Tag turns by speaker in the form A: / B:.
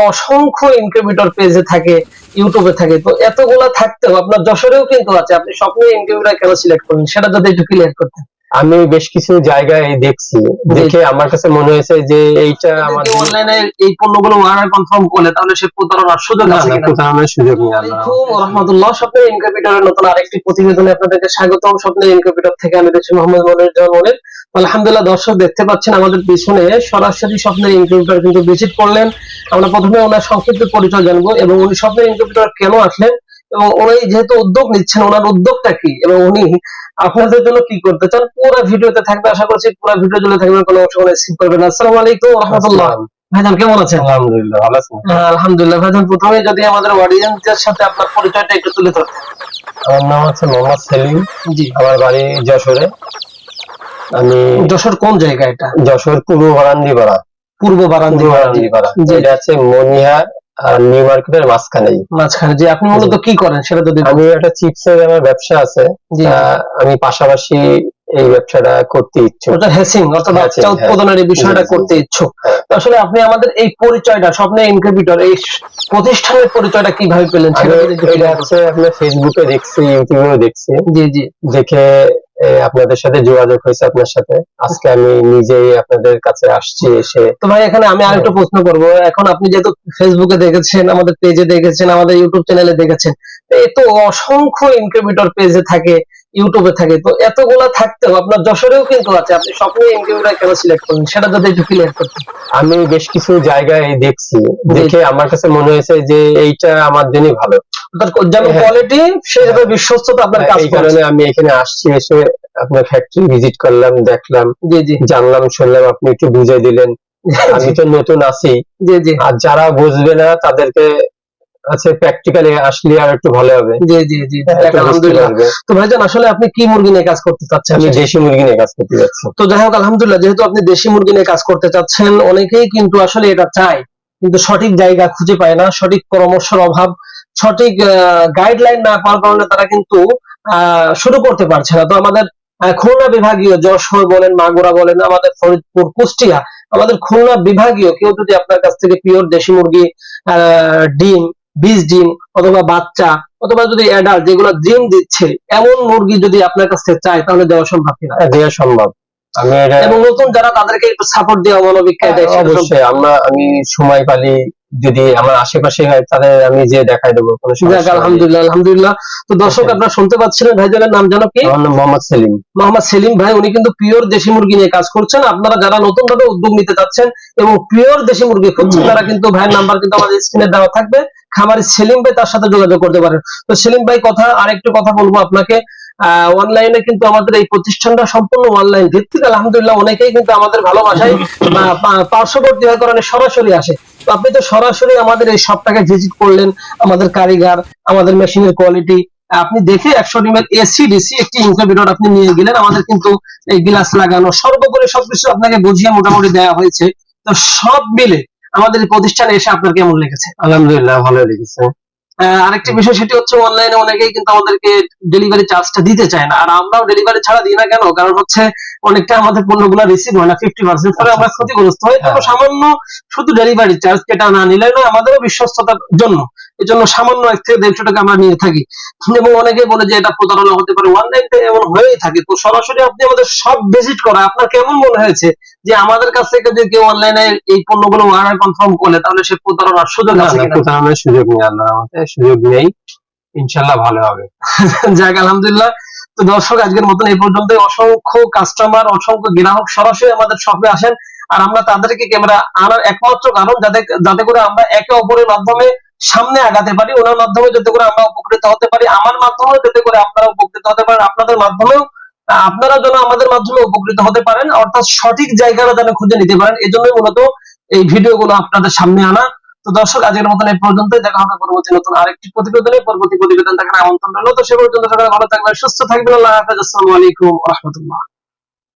A: অসংখ্য ইনকিউবেটর পেজে থাকে, ইউটিউবে থাকে, তো এতগুলা থাকতেও আপনার যশোরেও কিন্তু আছে, আপনি স্বপ্নে ইনকিউবেটর কেন সিলেক্ট করলেন সেটা যদি একটু ক্লিয়ার করতেন।
B: আমি বেশ কিছু জায়গায় দেখছি, দেখে আমার কাছে মনে হয়েছে যে এইটা আমার
A: অনলাইনে এই পণ্যগুলো অর্ডার কনফার্ম করলে তাহলে সে প্রতারণার সুযোগ আছে কিনা?
B: প্রতারণার সুযোগ নেই।
A: আলাইকুম ওয়া রাহমাতুল্লাহ। স্বপ্নের ইনকিউবেটরের নতুন আরেকটি প্রতিবেদনে আপনাদেরকে স্বাগতম। স্বপ্নের ইনকিউবেটর থেকে আমি দেখছি মোহাম্মদ মনির জামান মনির। আলহামদুলিল্লাহ, দর্শক দেখতে পাচ্ছেন আমাদের পিছনে সরাসরি স্বপ্নের ইনকিউবেটর কিন্তু ভিজিট করলেন। আমরা প্রথমে ওনার সংক্ষিপ্ত পরিচয় জানবো এবং উনি স্বপ্নের ইনকিউবেটর কেন আসলেন এবং উনি যেহেতু উদ্যোগ নিচ্ছেন ওনার উদ্যোগটা কি এবং উনি আপনাদের জন্য কি করতে চান, পুরো ভিডিওতে থাকবে। আশা করছি পুরো ভিডিও জুড়ে থাকবে, কোনো অংশ স্কিপ করবেন না। আসসালামু আলাইকুম ওয়া রাহমাতুল্লাহ। ভাইজান কেমন আছেন?
B: আলহামদুলিল্লাহ ভালো আছেন?
A: আলহামদুলিল্লাহ। ভাইজান প্রথমে যদি আমাদের অডিয়েন্সদের সাথে আপনার পরিচয়টা একটু তুলে ধরতেন।
B: আমার নাম হচ্ছে মোহাম্মদ সেলিম।
A: জি।
B: আমার বাড়ি যশোরে। আমি
A: যশোর কোন জায়গা এটা?
B: যশোর পূর্ব বারান্দিপাড়া।
A: পূর্ব বারান্দিপাড়া।
B: এটা হচ্ছে মনিহার আর নিউ মার্কেটের মাঝখানেই।
A: যে আপনি মূলত কি করেন সেটা যদি।
B: আমি একটা চিপসের আমার ব্যবসা আছে, আমি পাশাপাশি এই ব্যবসাটা করতে ইচ্ছুক।
A: ওটা হেসিং অর্থাৎ বাচ্চা উৎপাদনের এই বিষয়টা করতে ইচ্ছুক। আসলে আপনি আমাদের এই পরিচয়টা স্বপ্নের ইনকিউবেটর এই প্রতিষ্ঠানের পরিচয়টা কিভাবে পেলেন সেটা যদি একটু ক্লিয়ার করতেন।
B: আপনি ফেসবুকে দেখছি, ইউটিউবেও দেখছি।
A: জি জি।
B: দেখে আপনাদের সাথে যোগাযোগ হয়েছে আপনার সাথে। আজকে আমি নিজেই আপনাদের কাছে আসছি এসে।
A: তো ভাই এখানে আমি আরেকটু প্রশ্ন করব, এখন আপনি যেহেতু ফেসবুকে দেখেছেন, আমাদের পেজে দেখেছেন, আমাদের ইউটিউব চ্যানেলে দেখেছেন, এই তো অসংখ্য ইনকিউবেটর পেজে থাকে, ইউটিউবে থাকে, তো এতগুলা থাকতেও আপনার যশোরেও কিন্তু আছে, আপনি স্বপ্নে ইনকিউবেটর কেন সিলেক্ট করলেন সেটা যদি একটু ক্লিয়ার করতেন।
B: আমি বেশ কিছু জায়গায় দেখছি, দেখে আমার কাছে মনে হয়েছে যে এইটা আমার জন্য ভালো,
A: যেমন কোয়ালিটি সেভাবে বিশ্বস্ততা আপনার কাজ।
B: এই কারণে আমি এখানে আসছি, এসে আপনার ফ্যাক্টরি ভিজিট করলাম, দেখলাম, জানলাম, শুনলাম, আপনি একটু বুঝিয়ে দিলেন। আমি তো নতুন আছি, আর যারা বুঝবে না তাদেরকে আছে প্র্যাকটিক্যালি আসলে আর একটু ভালো হবে।
A: জি জি জি, আলহামদুলিল্লাহ। তো ভাইজান আসলে আপনি কি মুরগি নিয়ে কাজ করতে চাচ্ছেন?
B: আমি দেশি মুরগি নিয়ে কাজ করতে যাচ্ছি।
A: তো যাই হোক আলহামদুলিল্লাহ, যেহেতু আপনি দেশি মুরগি নিয়ে কাজ করতে চাচ্ছেন, অনেকেই কিন্তু আসলে এটা চায় কিন্তু সঠিক জায়গা খুঁজে পায় না, সঠিক পরামর্শের অভাব, সঠিক গাইডলাইন না পাওয়ার কারণে তারা কিন্তু শুরু করতে পারছে না। তো আমাদের খুলনা বিভাগীয়, যশোর বলেন, মাগুরা বলেন, আমাদের ফরিদপুর, কুষ্টিয়া, আমাদের খুলনা বিভাগীয় কেউ যদি আপনার কাছ থেকে পিওর দেশি মুরগি ডিম, বীজ ডিম অথবা বাচ্চা অথবা যদি অ্যাডাল্ট যেগুলো ডিম দিচ্ছে এমন মুরগি যদি আপনার কাছ থেকে চায় তাহলে দেওয়া সম্ভব কিনা?
B: দেওয়া সম্ভব।
A: এবং নতুন যারা তাদেরকে একটু সাপোর্ট দেওয়া মানবিক কায়দায়।
B: অবশ্যই আমি সময় পালি যদি আমার আশেপাশে হয় তাদের আমি যে দেখাই দেবো।
A: আলহামদুলিল্লাহ আলহামদুলিল্লাহ। তো দর্শক আপনারা শুনতে পাচ্ছিলেন, ভাইজানের নাম জানো কি?
B: মোহাম্মদ সেলিম।
A: মোহাম্মদ সেলিম ভাই, উনি কিন্তু পিওর দেশি মুরগি নিয়ে কাজ করছেন। আপনারা যারা নতুন ভাবে উদ্যোগ নিতে চাচ্ছেন এবং পিওর দেশি মুরগি খুঁজছেন তারা কিন্তু ভাইয়ের নাম্বার কিন্তু আমাদের স্ক্রিনে দেওয়া থাকবে, খামারি সেলিম ভাই, তার সাথে যোগাযোগ করতে পারেন। তো সেলিম ভাই আরেকটু কথা বলবো আপনাকে, অনলাইনে কিন্তু আমাদের এই প্রতিষ্ঠানটা সম্পূর্ণ অনলাইন ভিত্তিক। আলহামদুলিল্লাহ, অনেকেই কিন্তু আমাদের ভালোবাসায় পার্শ্ববর্তী হওয়ার কারণে সরাসরি আসে। তো আপনি তো সরাসরি আমাদের এই শপটাকে ভিজিট করলেন, আমাদের কারিগর, আমাদের মেশিনের কোয়ালিটি আপনি দেখে 100 ডিমের এসি ডিসি একটি ইনকিউবেটর আপনি নিয়ে গেলেন। আমাদের কিন্তু এই গ্লাস লাগানো সর্বোপরি সবকিছু আপনাকে বুঝিয়ে মোটামুটি দেওয়া হয়েছে। তো সব মিলে আমাদের এই প্রতিষ্ঠানে এসে আপনার কেমন লেগেছে?
B: আলহামদুলিল্লাহ ভালো লেগেছে।
A: আরেকটি বিষয় সেটি হচ্ছে অনলাইনে অনেকেই কিন্তু আমাদেরকে ডেলিভারি চার্জটা দিতে চায় না, আর আমরাও ডেলিভারি ছাড়া দিই না। কেন? কারণ হচ্ছে অনেকটা আমাদের পণ্যগুলো রিসিভ হয় না, 50% ফলে আমরা ক্ষতিগ্রস্ত হই। তবে সামান্য শুধু ডেলিভারি চার্জ এটা না নিলে না, আমাদেরও বিশ্বস্ততার জন্য এই জন্য সামান্য 1 থেকে 150 টাকা আমরা নিয়ে থাকি। এবং অনেকে বলে যে এটা প্রতারণা হতে পারে, অনলাইনে এমন হয়েই থাকে। তো সরাসরি আপনি আমাদের সব ভিজিট করা, আপনার কেমন মনে হয়েছে যে আমাদের কাছ থেকে যদি কেউ অনলাইনে এই পণ্যগুলো অর্ডার কনফার্ম করলে তাহলে সে প্রতারণার সুযোগ আছে কিনা?
B: প্রতারণার সুযোগ নেই, আল্লাহর রহমতে সুযোগ নেই, ইনশাআল্লাহ ভালো হবে।
A: যাক আলহামদুলিল্লাহ। তো দর্শক আজকের মতন এই পর্যন্ত। অসংখ্য কাস্টমার, অসংখ্য গ্রাহক সরাসরি আমাদের শপে আসেন, আর আমরা তাদেরকে ক্যামেরা আনার একমাত্র কারণ যাতে করে আমরা একে অপরের মাধ্যমে সামনে আগাতে পারি, ওনার মাধ্যমে যাতে করে আমরা উপকৃত হতে পারি, আমার মাধ্যমে যাতে করে আপনারা উপকৃত হতে পারেন, আপনাদের মাধ্যমেও আপনারা যেন আমাদের মাধ্যমে উপকৃত হতে পারেন, অর্থাৎ সঠিক জায়গাটা যেন খুঁজে নিতে পারেন। এই জন্যই মূলত এই ভিডিওগুলো আপনাদের সামনে আনা। তো দর্শক আজকের মতন এই পর্যন্ত, দেখা হবে পরবর্তী নতুন আরেকটি প্রতিবেদনে। পরবর্তী প্রতিবেদন দেখার আমন্ত্রণ রইল। তো সে পর্যন্ত সবাই ভালো থাকবেন, সুস্থ থাকবেন। আল্লাহ হাফেজ। আসসালামু আলাইকুম ওয়া রাহমাতুল্লাহ।